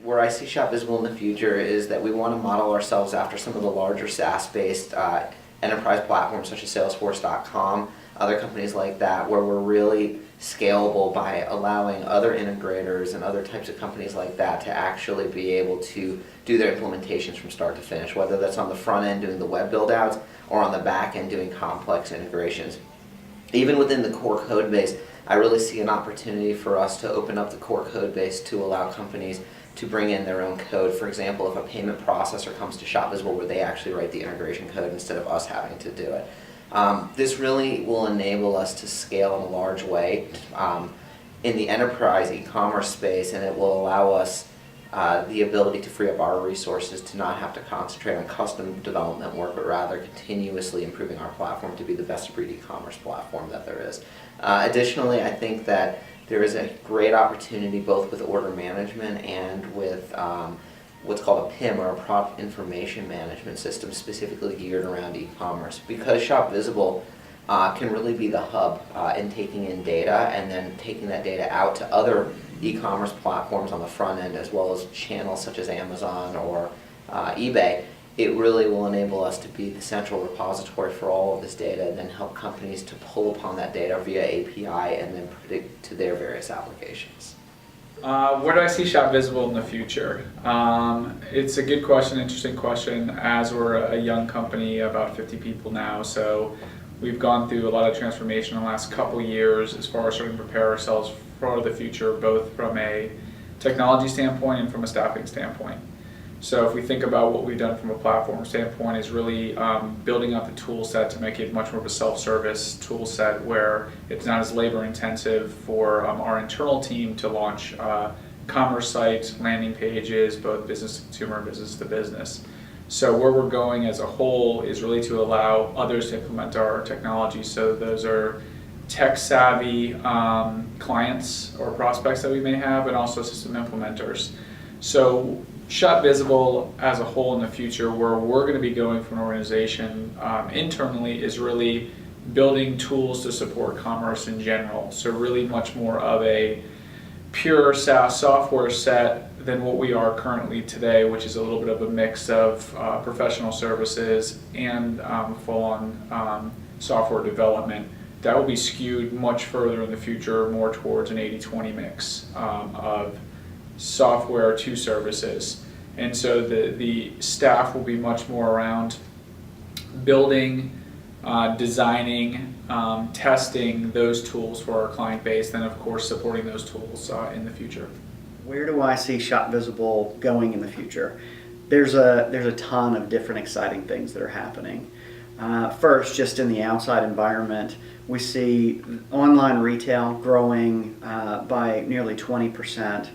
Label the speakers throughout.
Speaker 1: where I see ShopVisible in the future is that we want to model ourselves after some of the larger SaaS-based enterprise platforms such as Salesforce.com, other companies like that, where we're really scalable by allowing other integrators and other types of companies like that to actually be able to do their implementations from start to finish, whether that's on the front end doing the web build-outs or on the back end doing complex integrations. Even within the core code base, I really see an opportunity for us to open up the core code base to allow companies to bring in their own code. For example, if a payment processor comes to ShopVisible where they actually write the integration code instead of us having to do it. This really will enable us to scale in a large way in the enterprise e-commerce space, and it will allow us the ability to free up our resources to not have to concentrate on custom development work, but rather continuously improving our platform to be the best breed e-commerce platform that there is. Additionally, I think that there is a great opportunity both with order management and with what's called a PIM, or a Product Information Management System, specifically geared around e-commerce. Because ShopVisible can really be the hub in taking in data and then taking that data out to other e-commerce platforms on the front end, as well as channels such as Amazon or eBay. It really will enable us to be the central repository for all of this data and then help companies to pull upon that data via API and then predict to their various applications.
Speaker 2: Where do I see ShopVisible in the future? It's a good question, interesting question, as we're a young company, about 50 people now, so we've gone through a lot of transformation in the last couple years as far as starting to prepare ourselves for the future, both from a technology standpoint and from a staffing standpoint. So if we think about what we've done from a platform standpoint, is really building up the tool set to make it much more of a self-service tool set where it's not as labor intensive for our internal team to launch commerce sites, landing pages, both business to consumer and business to business. So where we're going as a whole is really to allow others to implement our technology. So those are tech savvy clients or prospects that we may have, and also system implementers. So ShopVisible as a whole in the future, where we're going to be going from an organization internally, is really building tools to support commerce in general. So really much more of a pure SaaS software set than what we are currently today, which is a little bit of a mix of professional services and full-on software development. That will be skewed much further in the future, more towards an 80-20 mix of software to services. And so the staff will be much more around building, designing, testing those tools for our client base, then of course supporting those tools in the future.
Speaker 3: Where do I see ShopVisible going in the future? There's a ton of different exciting things that are happening. First, just in the outside environment, we see online retail growing by nearly 20%.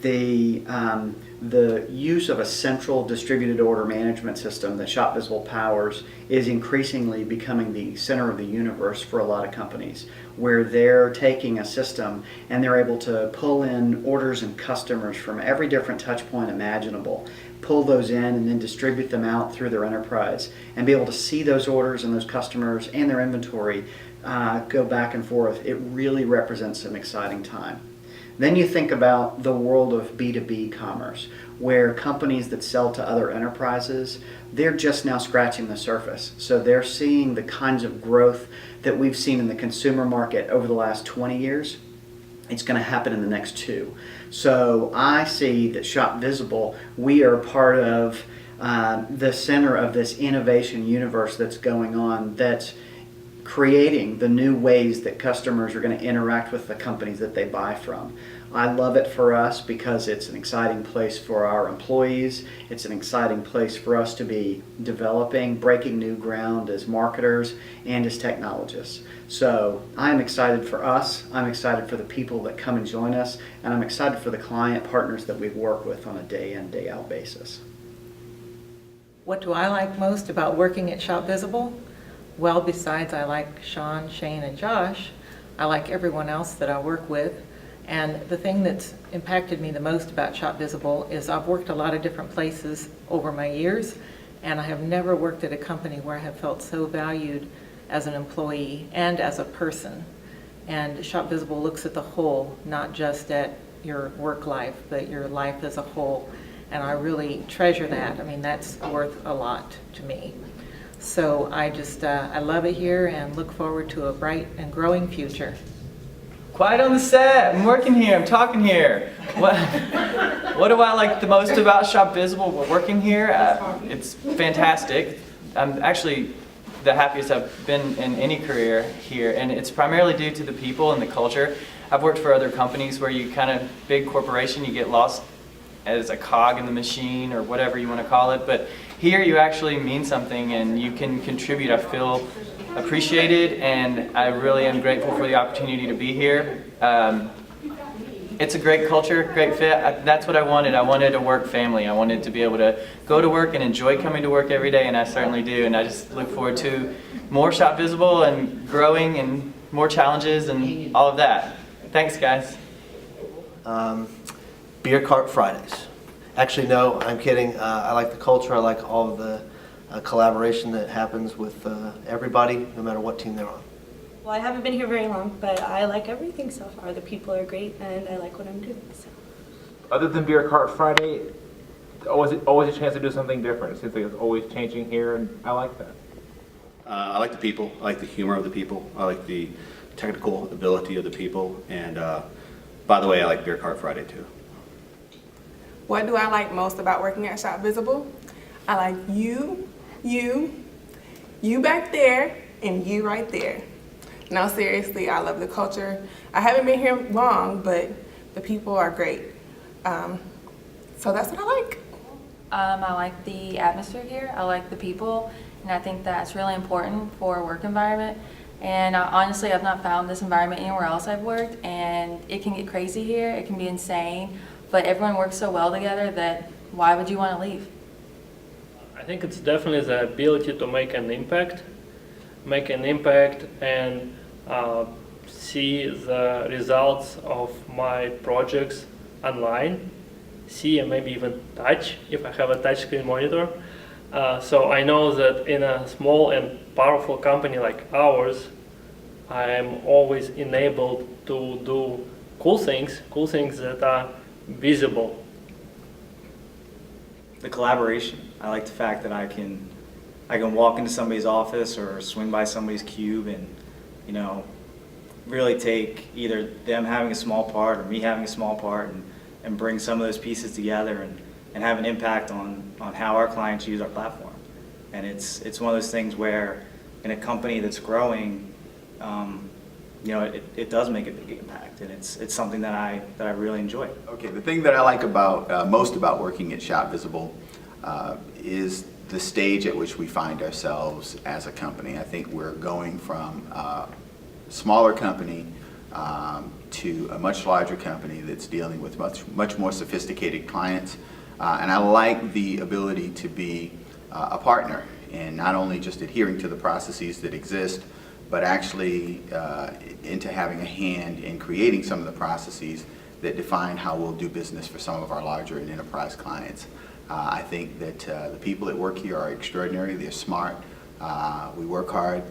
Speaker 3: The use of a central distributed order management system that ShopVisible powers is increasingly becoming the center of the universe for a lot of companies, where they're taking a system and they're able to pull in orders and customers from every different touch point imaginable, pull those in and then distribute them out through their enterprise, and be able to see those orders and those customers and their inventory go back and forth. It really represents an exciting time. Then you think about the world of B2B commerce, where companies that sell to other enterprises, they're just now scratching the surface. So they're seeing the kinds of growth that we've seen in the consumer market over the last 20 years. It's going to happen in the next 2. So I see that ShopVisible, we are part of the center of this innovation universe that's going on, that's creating the new ways that customers are going to interact with the companies that they buy from. I love it for us because it's an exciting place for our employees. It's an exciting place for us to be developing, breaking new ground as marketers and as technologists. So I'm excited for us, I'm excited for the people that come and join us, and I'm excited for the client partners that we work with on a day in, day out basis.
Speaker 4: What do I like most about working at ShopVisible? Well, besides I like Sean, Shane, and Josh, I like everyone else that I work with. And the thing that's impacted me the most about ShopVisible is I've worked a lot of different places over my years, and I have never worked at a company where I have felt so valued as an employee and as a person. And ShopVisible looks at the whole, not just at your work life, but your life as a whole. And I really treasure that. I mean, that's worth a lot to me. So I just, I love it here and look forward to a bright and growing future.
Speaker 5: Quiet on the set. I'm working here. I'm talking here. What do I like the most about ShopVisible? We're working here. It's fantastic. I'm actually the happiest I've been in any career here, and it's primarily due to the people and the culture. I've worked for other companies where you kind of, big corporation, you get lost as a cog in the machine or whatever you want to call it, but here you actually mean something and you can contribute. I feel appreciated, and I really am grateful for the opportunity to be here. It's a great culture, great fit. That's what I wanted. I wanted a work family. I wanted to be able to go to work and enjoy coming to work every day, and I certainly do. And I just look forward to more ShopVisible and growing and more challenges and all of that. Thanks, guys.
Speaker 6: Beer Cart Fridays. Actually, no, I'm kidding. I like the culture. I like all of the collaboration that happens with everybody, no matter what team they're on.
Speaker 7: Well, I haven't been here very long, but I like everything so far. The people are great, and I like what I'm doing. So.
Speaker 8: Other than Beer Cart Friday, always a chance to do something different. It seems like it's always changing here, and I like that.
Speaker 9: I like the people. I like the humor of the people. I like the technical ability of the people. And by the way, I like Beer Cart Friday too.
Speaker 10: What do I like most about working at ShopVisible? I like you back there, and you right there. No, seriously, I love the culture. I haven't been here long, but the people are great. So that's what I like.
Speaker 11: I like the atmosphere here. I like the people, and I think that's really important for a work environment. And honestly, I've not found this environment anywhere else I've worked, and it can get crazy here. It can be insane, but everyone works so well together that why would you want to leave?
Speaker 12: I think it's definitely the ability to make an impact and see the results of my projects online, see and maybe even touch if I have a touchscreen monitor. So I know that in a small and powerful company like ours, I am always enabled to do cool things that are visible.
Speaker 13: The collaboration. I like the fact that I can walk into somebody's office or swing by somebody's cube and, you know, really take either them having a small part or me having a small part and bring some of those pieces together and have an impact on how our clients use our platform. And it's one of those things where in a company that's growing, you know, it does make a big impact, and it's something that I really enjoy.
Speaker 14: Okay, the thing that I like about most about working at ShopVisible is the stage at which we find ourselves as a company. I think we're going from a smaller company to a much larger company that's dealing with much more sophisticated clients, and I like the ability to be a partner in not only just adhering to the processes that exist, but actually into having a hand in creating some of the processes that define how we'll do business for some of our larger and enterprise clients. I think that the people that work here are extraordinary. They're smart. We work hard.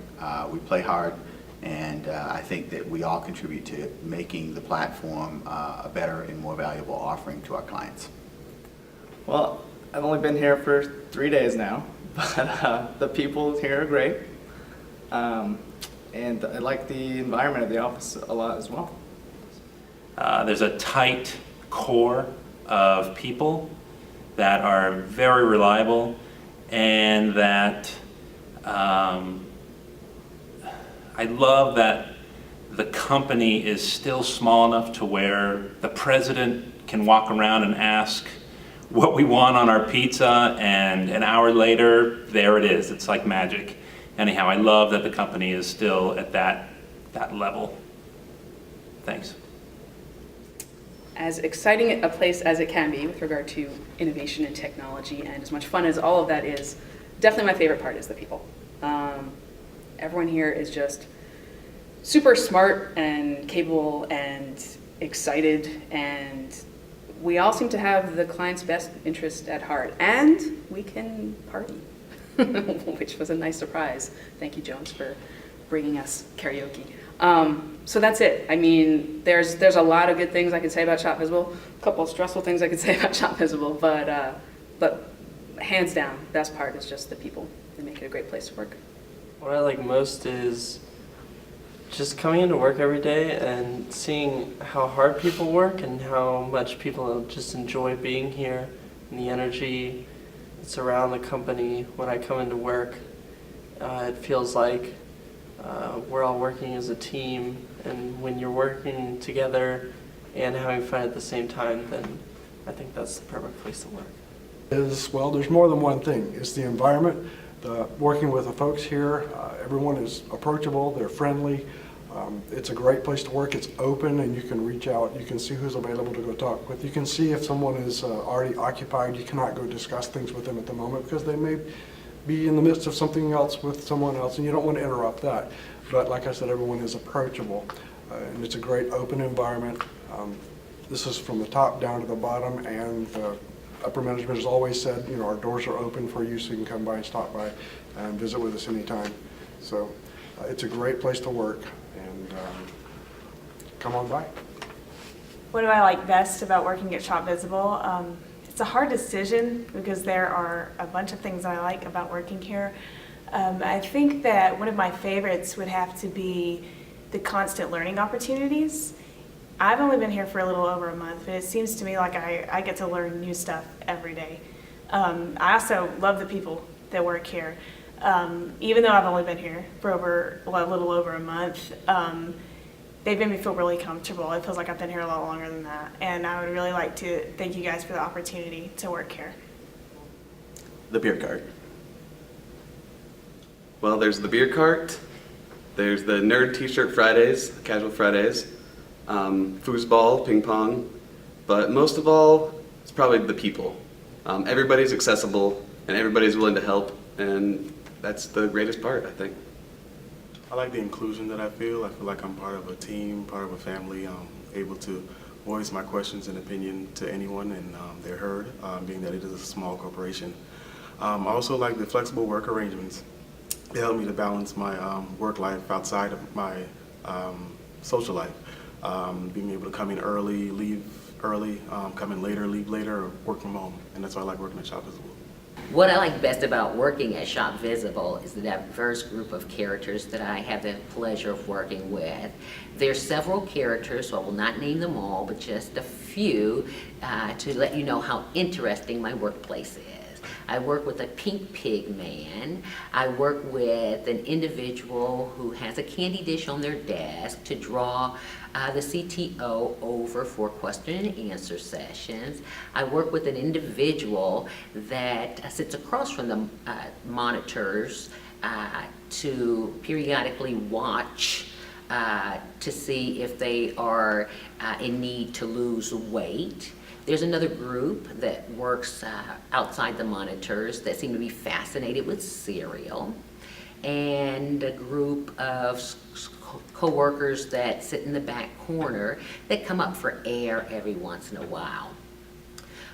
Speaker 14: We play hard. And I think that we all contribute to making the platform a better and more valuable offering to our clients.
Speaker 5: Well, I've only been here for 3 days now, but the people here are great. And I like the environment of the office a lot as well.
Speaker 15: There's a tight core of people that are very reliable, and that I love that the company is still small enough to where the president can walk around and ask what we want on our pizza, and an hour later, there it is. It's like magic. Anyhow, I love that the company is still at that level. Thanks.
Speaker 16: As exciting a place as it can be with regard to innovation and technology, and as much fun as all of that is, definitely my favorite part is the people. Everyone here is just super smart and capable and excited, and we all seem to have the client's best interest at heart, and we can party, which was a nice surprise. Thank you, Jones, for bringing us karaoke. So that's it. I mean, there's a lot of good things I could say about ShopVisible, a couple of stressful things I could say about ShopVisible, but hands down, best part is just the people. They make it a great place to work.
Speaker 17: What I like most is just coming into work every day and seeing how hard people work and how much people just enjoy being here and the energy that's around the company. When I come into work, it feels like we're all working as a team, and when you're working together and having fun at the same time, then I think that's the perfect place to work.
Speaker 18: Well, there's more than one thing. It's the environment, working with the folks here. Everyone is approachable, they're friendly. It's a great place to work. It's open and you can reach out. You can see who's available to go talk with. You can see if someone is already occupied. You cannot go discuss things with them at the moment because they may be in the midst of something else with someone else, and you don't want to interrupt that. But like I said, everyone is approachable, and it's a great open environment. This is from the top down to the bottom, and the upper management has always said, you know, our doors are open for you, so you can come by and stop by and visit with us anytime. So it's a great place to work, and come on by.
Speaker 19: What do I like best about working at ShopVisible? It's a hard decision because there are a bunch of things I like about working here. I think that one of my favorites would have to be the constant learning opportunities. I've only been here for a little over a month, but it seems to me like I get to learn new stuff every day. I also love the people that work here. Even though I've only been here for a little over a month, they've made me feel really comfortable. It feels like I've been here a lot longer than that. And I would really like to thank you guys for the opportunity to work here.
Speaker 20: The beer cart. Well, there's the beer cart, there's the nerd t-shirt Fridays, casual Fridays, foosball, ping pong, but most of all, it's probably the people. Everybody's accessible and everybody's willing to help, and that's the greatest part, I think.
Speaker 21: I like the inclusion that I feel. I feel like I'm part of a team, part of a family. I'm able to voice my questions and opinion to anyone, and they're heard, being that it is a small corporation. I also like the flexible work arrangements. They help me to balance my work life outside of my social life. Being able to come in early, leave early, come in later, leave later, or work from home. And that's why I like working at ShopVisible.
Speaker 22: What I like best about working at ShopVisible is the diverse group of characters that I have the pleasure of working with. There's several characters, so I will not name them all, but just a few to let you know how interesting my workplace is. I work with a pink pig man. I work with an individual who has a candy dish on their desk to draw the CTO over for question and answer sessions. I work with an individual that sits across from the monitors to periodically watch to see if they are in need to lose weight. There's another group that works outside the monitors that seem to be fascinated with cereal, and a group of co-workers that sit in the back corner that come up for air every once in a while.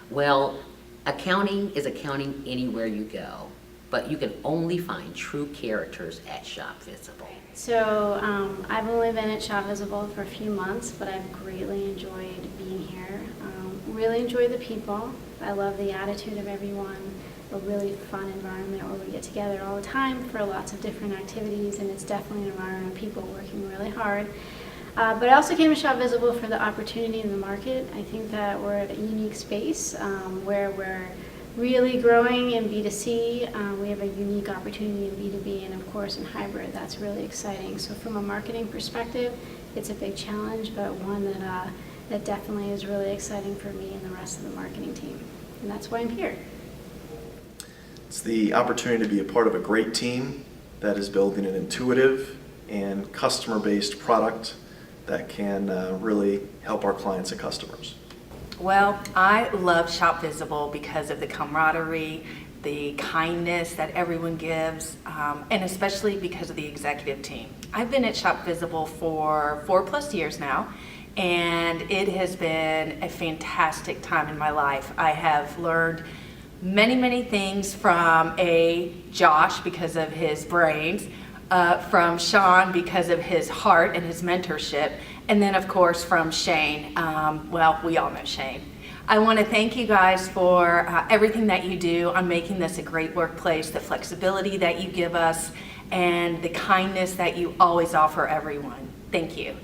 Speaker 22: Well, accounting is accounting anywhere you go, but you can only find true characters at ShopVisible.
Speaker 23: So I've only been at ShopVisible for a few months, but I've greatly enjoyed being here. Really enjoy the people. I love the attitude of everyone. A really fun environment where we get together all the time for lots of different activities, and it's definitely an environment of people working really hard. But I also came to ShopVisible for the opportunity in the market. I think that we're at a unique space where we're really growing in B2C. We have a unique opportunity in B2B, and of course in hybrid. That's really exciting. So from a marketing perspective, it's a big challenge, but one that definitely is really exciting for me and the rest of the marketing team. And that's why I'm here.
Speaker 24: It's the opportunity to be a part of a great team that is building an intuitive and customer-based product that can really help our clients and customers.
Speaker 25: Well, I love ShopVisible because of the camaraderie, the kindness that everyone gives, and especially because of the executive team. I've been at ShopVisible for 4+ years now, and it has been a fantastic time in my life. I have learned many things from Josh because of his brains, from Sean because of his heart and his mentorship, and then of course from Shane. Well, we all know Shane. I want to thank you guys for everything that you do on making this a great workplace, the flexibility that you give us, and the kindness that you always offer everyone. Thank you.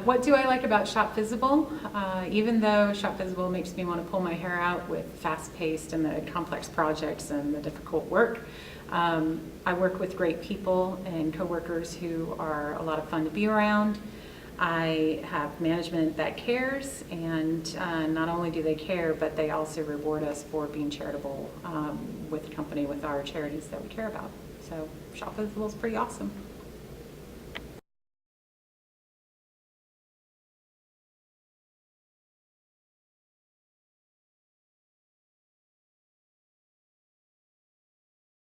Speaker 1: What do I like about ShopVisible? Even though ShopVisible makes me want to pull my hair out with fast-paced and the complex projects and the difficult work, I work with great people and coworkers who are a lot of fun to be around. I have management that cares, and not only do they care, but they also reward us for being charitable with the company, with our charities that we care about. So ShopVisible is pretty awesome.